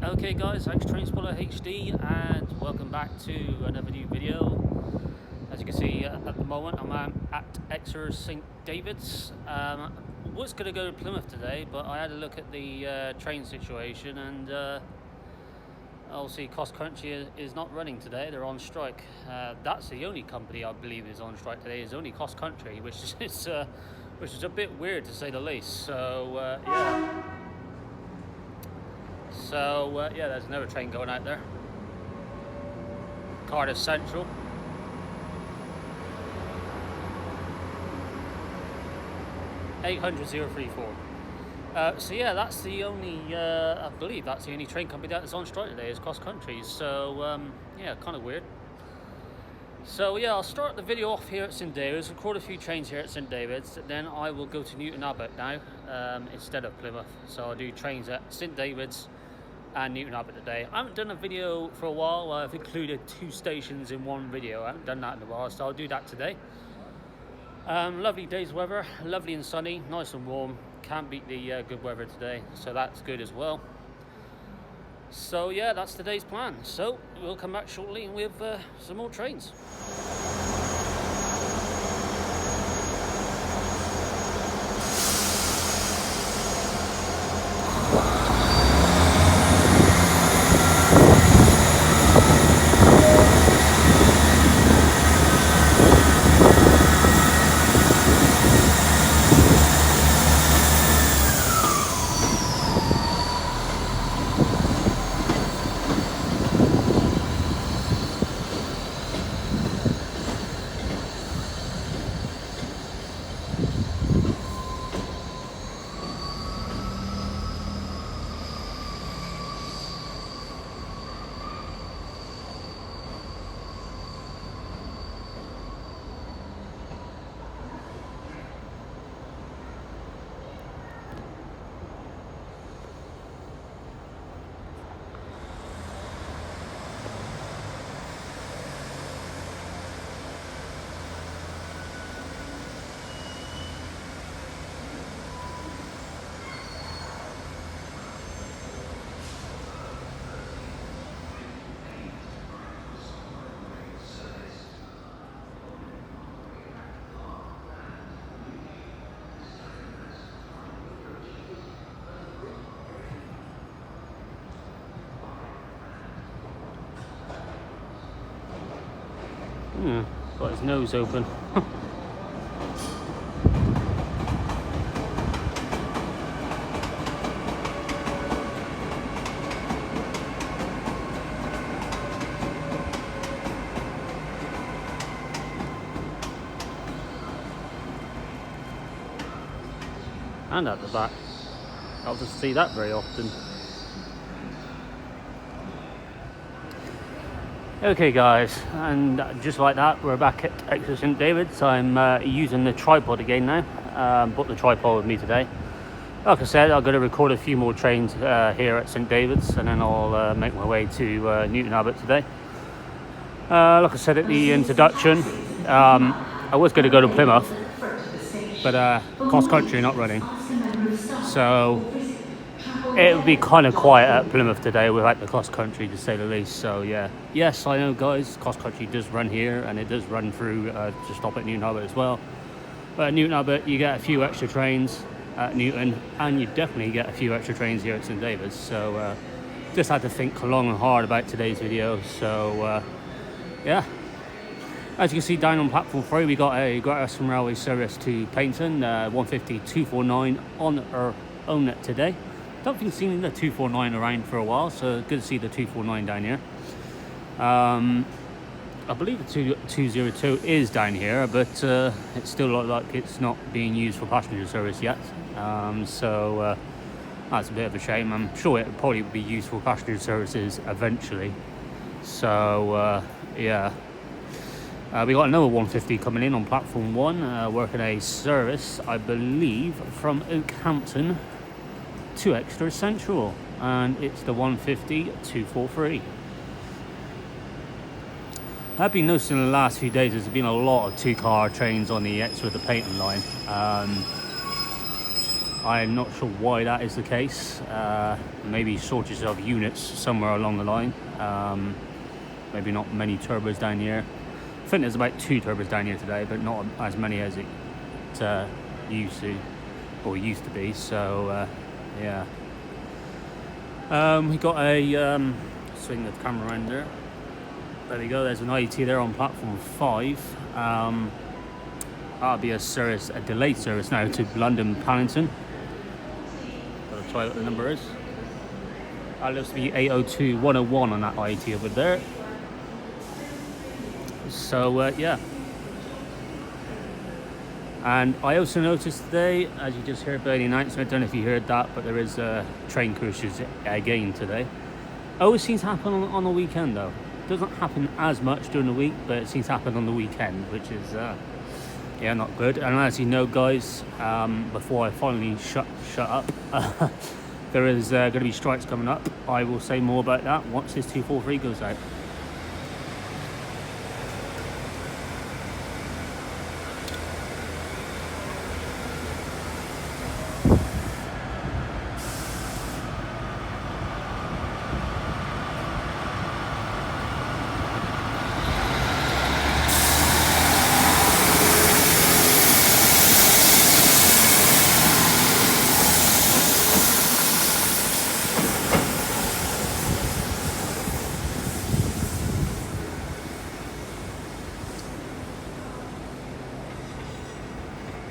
Okay guys, thanks Transporter HD and welcome back to another new video. As you can see at the moment I'm at Exeter St David's. Was going to go to Plymouth today, but I had a look at the train situation and obviously Crosscountry is not running today, they're on strike. That's the only company I believe is on strike today, is only Crosscountry, which is a bit weird to say the least. So yeah. So yeah, there's another train going out there. Cardiff Central. (800-034). So yeah, that's the only, I believe that's the only train company that is on strike today, is Crosscountry. So yeah, kind of weird. So yeah, I'll start the video off here at St David's, record a few trains here at St David's, then I will go to Newton Abbot now, instead of Plymouth. So I'll do trains at St David's and Newton Abbot today. I haven't done a video for a while. I've included 2 stations in one video. I haven't done that in a while, so I'll do that today. Lovely day's weather, lovely and sunny, nice and warm. Can't beat the good weather today, so that's good as well. So yeah, that's today's plan. So we'll come back shortly with some more trains. Got his nose open. And at the back. I'll just see that very often. Okay guys, and just like that we're back at Exeter St David's. I'm using the tripod again now. Brought the tripod with me today. Like I said, I'm going to record a few more trains here at St David's, and then I'll make my way to Newton Abbot today. Like I said at the introduction, I was going to go to Plymouth, but Crosscountry not running, so it would be kind of quiet at Plymouth today without the Crosscountry, to say the least. So yeah, yes, I know guys, Crosscountry does run here, and it does run through to stop at Newton Abbot as well. But at Newton Abbot you get a few extra trains at Newton, and you definitely get a few extra trains here at St David's. So just had to think long and hard about today's video. So yeah, as you can see down on platform 3, we got a Great Western Railway service to Paignton, 150-249 on our own net today. Don't think I've seen the 249 around for a while, so good to see the 249 down here. I believe the 202 is down here, but it still looks like it's not being used for passenger service yet. So that's a bit of a shame. I'm sure it will probably be used for passenger services eventually. So yeah. We got another 150 coming in on platform 1, working a service, I believe, from Oakhampton to Exeter Central, and it's the 150-243. I've been noticing in the last few days there's been a lot of 2-car trains on the Exeter to Paignton line. I'm not sure why that is the case. Maybe shortage of units somewhere along the line. Maybe not many turbos down here. I think there's about 2 turbos down here today, but not as many as it used to be. So yeah. We got a swing the camera around there. There we go. There's an IET there on platform 5. That'll be a delayed service now to London Paddington. Gotta try what the number is. That looks to be 802.101 on that IET over there. So yeah. And I also noticed today, as you just heard by the announcement, I don't know if you heard that, but there is train cruises again today. Always seems to happen on the weekend though. Doesn't happen as much during the week, but it seems to happen on the weekend, which is yeah, not good. And as you know, guys, before I finally shut up, there is going to be strikes coming up. I will say more about that once this 243 goes out.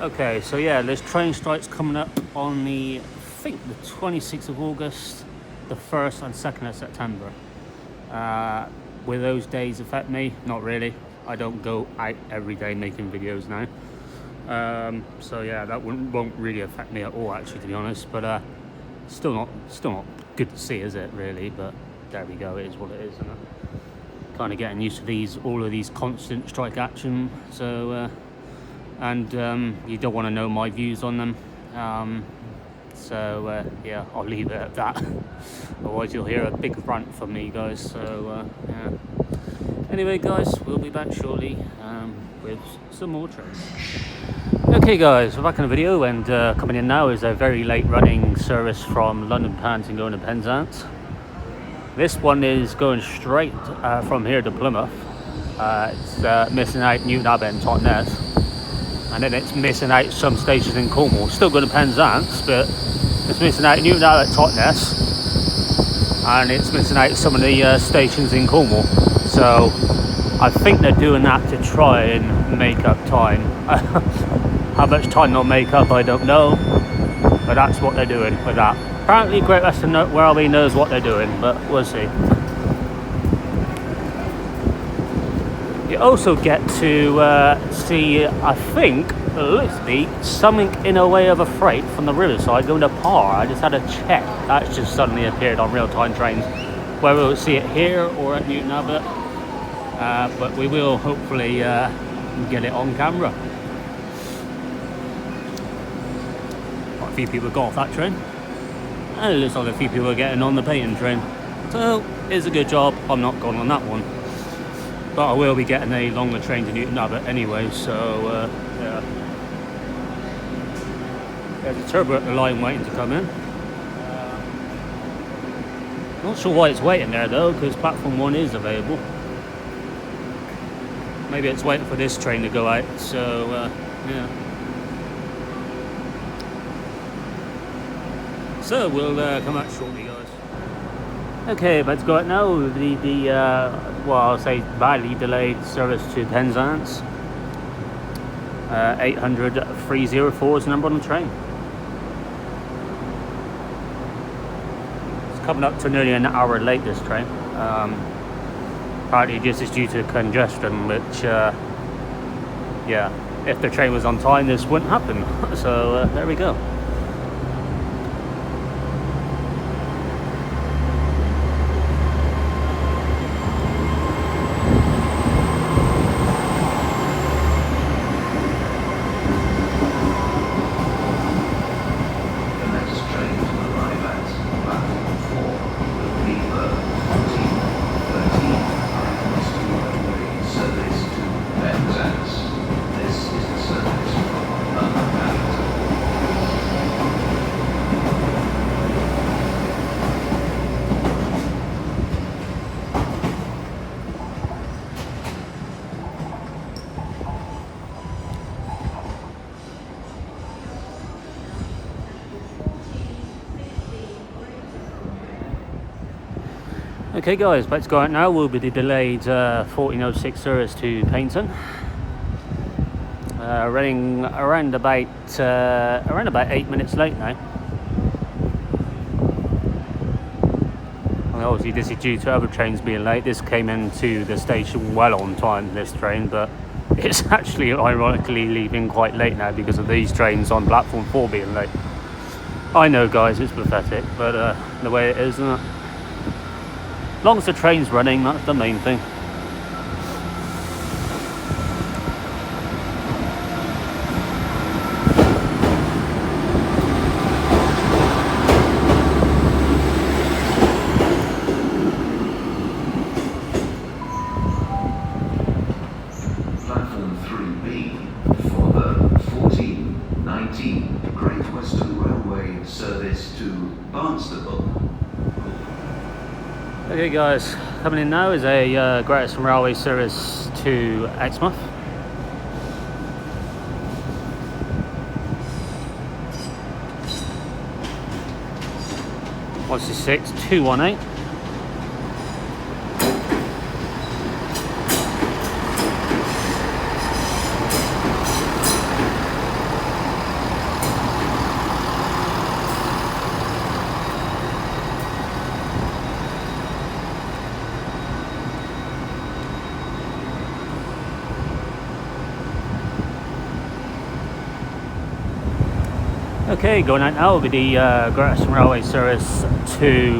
Okay, so yeah, there's train strikes coming up on the, I think the 26th of August, the 1st and 2nd of September. Will those days affect me? Not really. I don't go out every day making videos now. So yeah, that won't really affect me at all, actually, to be honest. But still not good to see, is it, really? But there we go, it is what it is, isn't it? Kind of getting used to all of these constant strike action. So and you don't want to know my views on them, so yeah, I'll leave it at that. Otherwise you'll hear a big rant from me, guys. So yeah. Anyway, guys, we'll be back shortly with some more trains. Okay, guys, we're back in the video, and coming in now is a very late running service from London Paddington going to Penzance. This one is going straight from here to Plymouth. It's missing out Newton Abbot and Totnes. And then it's missing out some stations in Cornwall. Still going to Penzance, but it's missing out Newton Abbot, Totnes, and it's missing out some of the stations in Cornwall. So I think they're doing that to try and make up time. How much time they'll make up, I don't know, but that's what they're doing with that. Apparently Great Western Railway knows what they're doing, but we'll see. You also get to see, I think, literally something in a way of a freight from the riverside going to Par. I just had a check. That's just suddenly appeared on real-time trains. Whether we'll see it here or at Newton Abbot, but we will hopefully get it on camera. Quite a few people got off that train, and it looks like a few people are getting on the Payton train. So it's a good job I'm not going on that one. But I will be getting a longer train to Newton Abbot anyway, so yeah. There's a turbo at the line waiting to come in. Not sure why it's waiting there though, because platform 1 is available. Maybe it's waiting for this train to go out, so yeah. So we'll come out shortly, guys. Okay, let's go out now with the well, I'll say badly delayed service to Penzance. 800-304 is the number on the train. It's coming up to nearly an hour late, this train. Partly just is due to congestion, which, yeah, if the train was on time, this wouldn't happen. So there we go. Okay guys, about to go out now. We'll be the delayed 1406 service to Paignton. Running around about 8 minutes late now. And obviously this is due to other trains being late. This came into the station well on time, this train, but it's actually ironically leaving quite late now because of these trains on platform 4 being late. I know guys, it's pathetic, but the way it is, isn't it? As long as the train's running, that's the main thing. Platform 3B for the 1419 Great Western Railway service to Barnstaple. Okay guys, coming in now is a Great Western Railway service to Exeter. What's the 6218? Okay, going out now will be the Great Western Railway service to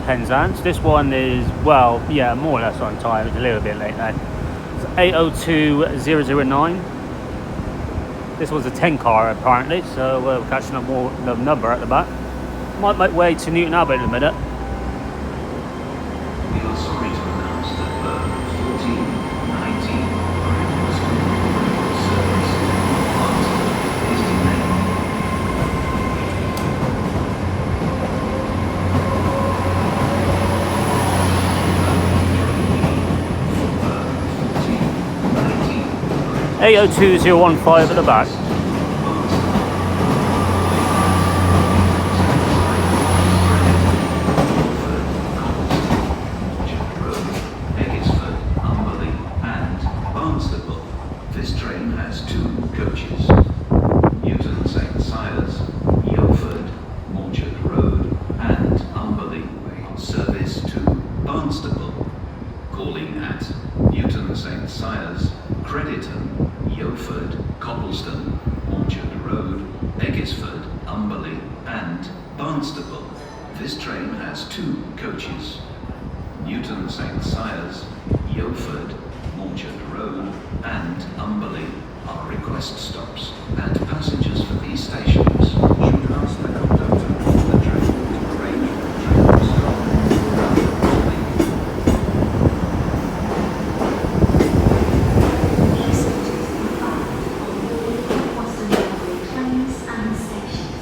Penzance. This one is, well, yeah, more or less on time. It's a little bit late now. It's 802009. This was a 10 car apparently, so we're catching up more the number at the back. Might make way to Newton Abbot in a minute. We are sorry to announce that the 1419 Great Western Railway service to Barnstaple is delayed. Eight 802015 at the back. This train has 2 coaches. Newton St. Silas, Yelford, Morchard Road and Umberley service to Barnstaple. Calling at Newton St. Silas, Crediton, Yelford, Coppleston, Morchard Road, Eggesford, Umberley and Barnstaple. This train has 2 coaches. Newton St. Silas, Yelford, Morchard Road and Umberley are request stops, and passengers for these stations should ask the conductor of the train to arrange for the train to stop rather than leave. Western Railway trains and stations.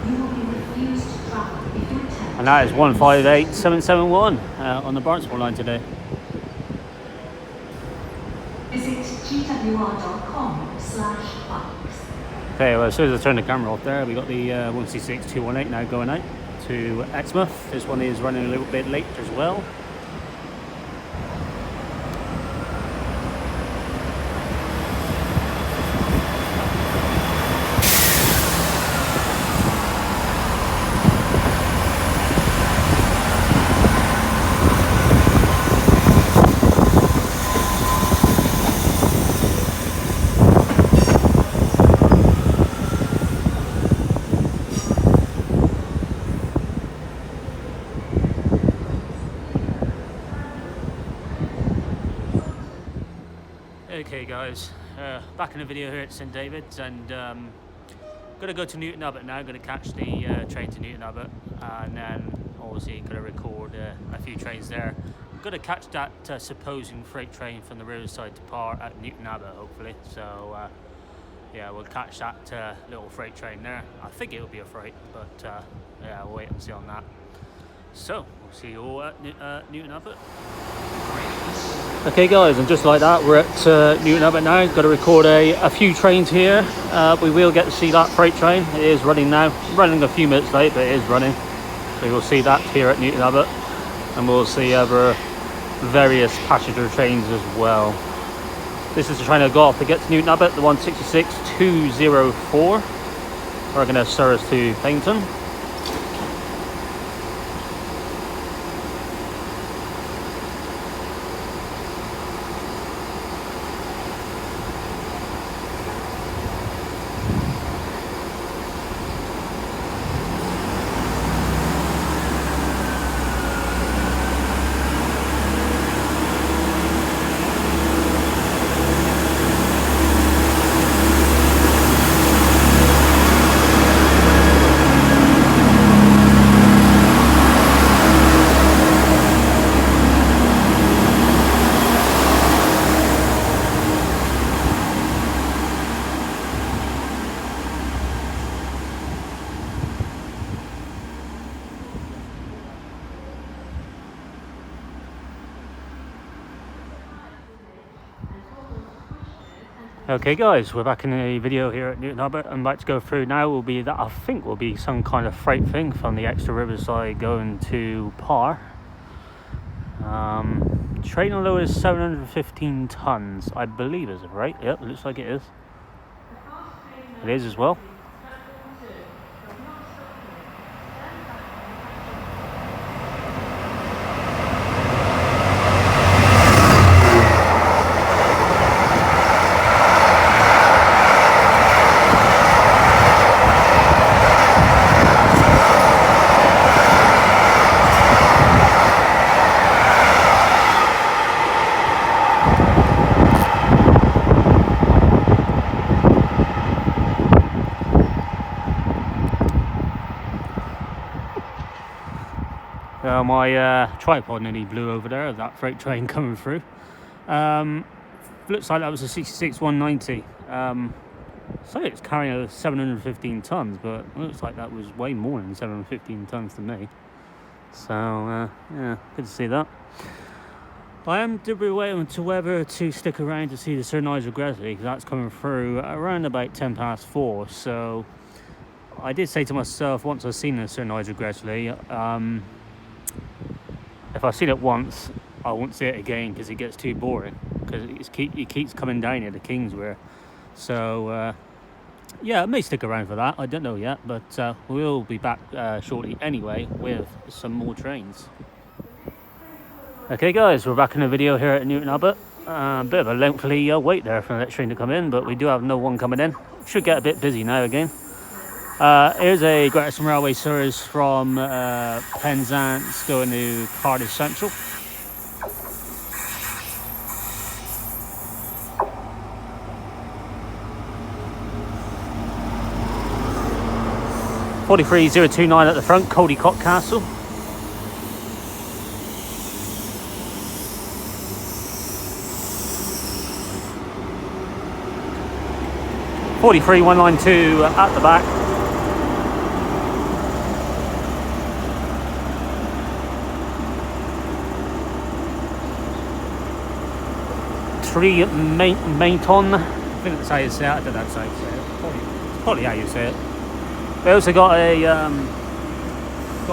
You will be refused to travel if you attempt. And that is 158771 on the Barnstaple line today. Visit gwr.com/bikes. Okay, well, as soon as I turn the camera off there, we got the 166218 now going out to Exeter. This one is running a little bit late as well. Okay guys, back in the video here at St David's, and gonna go to Newton Abbot now. Gonna catch the train to Newton Abbot, and then obviously gonna record a few trains there. Gonna catch that supposing freight train from the riverside to Par at Newton Abbot hopefully. So yeah, we'll catch that little freight train there. I think it'll be a freight, but yeah, we'll wait and see on that. So we'll see you all at Newton Abbot. Okay guys, and just like that, we're at Newton Abbot now. Got to record a few trains here. We will get to see that freight train. It is running now. Running a few minutes late, but it is running. So you'll see that here at Newton Abbot. and we'll see other various passenger trains as well. This is the train I got off to get to Newton Abbot, the 166-204. We're going to service to Paignton. Okay guys, we're back in a video here at Newton Abbot. I'm about to go through now will be that I think will be some kind of freight thing from the Exeter riverside going to Par. Train load is 715 tons, I believe, is it right? Yep, it looks like it is. It is as well. My tripod nearly blew over there, that freight train coming through. Looks like that was a 66-190. So it's carrying 715 tons, but it looks like that was way more than 715 tons to me. So yeah, good to see that. I am waiting to whether to stick around to see the Sir Nigel Gresley, because that's coming through around about 4:10. So I did say to myself once I've seen the Sir Nigel Gresley, if I've seen it once, I won't see it again because it gets too boring. Because it keeps coming down here to Kingswear. So yeah, I may stick around for that. I don't know yet, but we'll be back shortly anyway with some more trains. Okay guys, we're back in the video here at Newton Abbot. A bit of a lengthy wait there for the next train to come in, but we do have no one coming in. Should get a bit busy now again. Here's a Great Western Railway service from Penzance going to Cardiff Central. (43.029) at the front, Caldycock Castle. (43.192) at the back. Mainton, I think that's how you say it. I don't know how you say it. Probably how you say it. We also got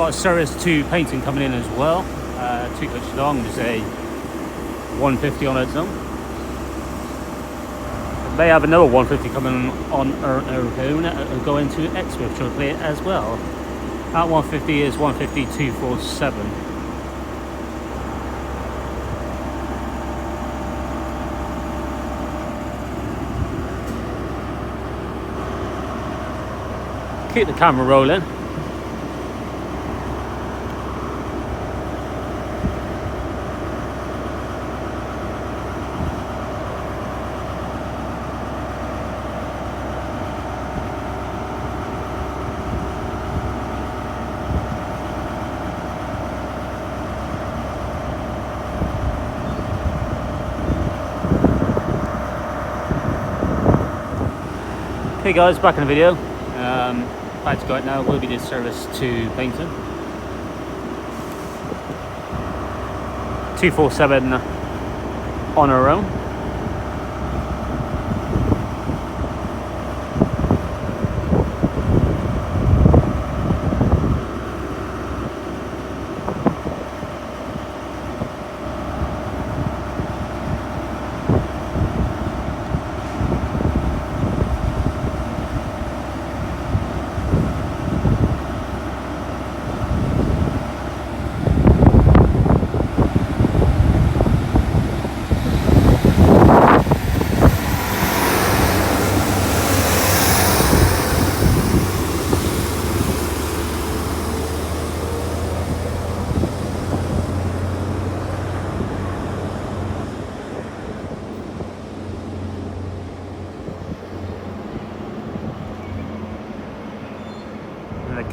a service to Paignton coming in as well. 2 coaches long, just a 150 on its own. They have another 150 coming on their own going to Exeter shortly as well. That 150 is 150-247. Keep the camera rolling. Hey guys, back in the video. About to go out now, will be this service to Paignton. 247 on our own.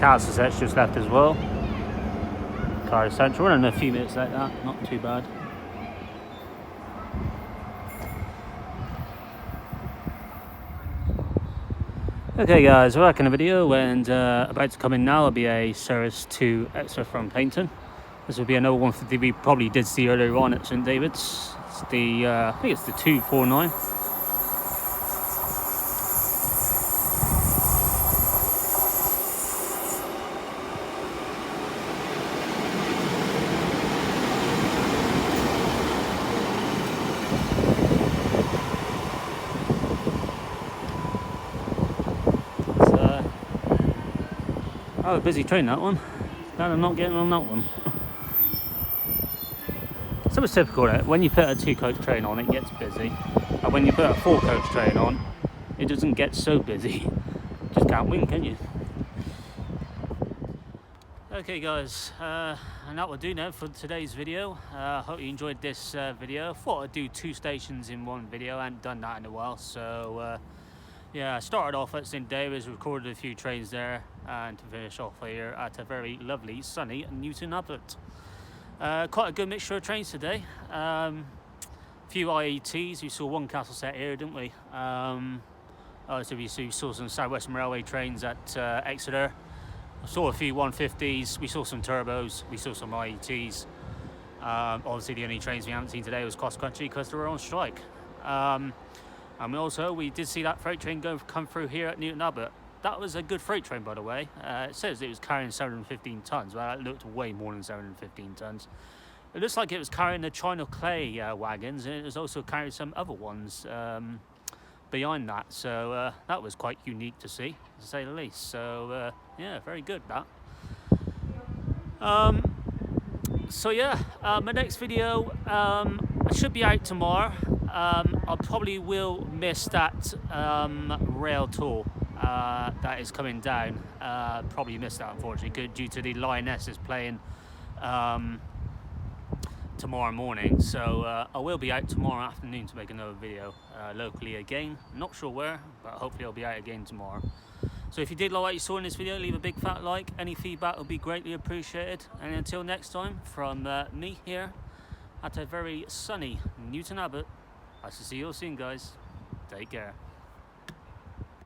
Castle set's just left as well. Car Central, and a few minutes like that, not too bad. Okay guys, we're back in the video, and about to come in now will be a service to Exeter from Paynton. This will be another one that we probably did see earlier on at St David's. It's the, I think it's the 249. Oh, a busy train, that one. Glad I'm not getting on that one. So it's typical that when you put a 2-coach train on, it gets busy. And when you put a 4-coach train on, it doesn't get so busy. Just can't win, can you? Okay guys, and that will do now for today's video. Hope you enjoyed this video. Thought I'd do 2 stations in one video. I hadn't done that in a while, so yeah, I started off at St David's, recorded a few trains there, and to finish off here at a very lovely, sunny Newton Abbot. Quite a good mixture of trains today. Few IETs. We saw one Castle set here, didn't we? So we saw some South Western Railway trains at Exeter. I saw a few 150s. We saw some turbos. We saw some IETs. Obviously, the only trains we haven't seen today was Crosscountry because they were on strike. And also, we did see that freight train come through here at Newton Abbot. That was a good freight train, by the way. It says it was carrying 715 tonnes. Well, that looked way more than 715 tonnes. It looks like it was carrying the China clay wagons, and it was also carrying some other ones behind that. So that was quite unique to see, to say the least. So yeah, very good that. So yeah, my next video should be out tomorrow. I probably will miss that rail tour that is coming down. Probably miss that, unfortunately, due to the Lionesses playing tomorrow morning. So I will be out tomorrow afternoon to make another video locally again. Not sure where, but hopefully I'll be out again tomorrow. So if you did like what you saw in this video, leave a big fat like. Any feedback will be greatly appreciated. And until next time, from me here at a very sunny Newton Abbot, I shall see you all soon, guys. Take care.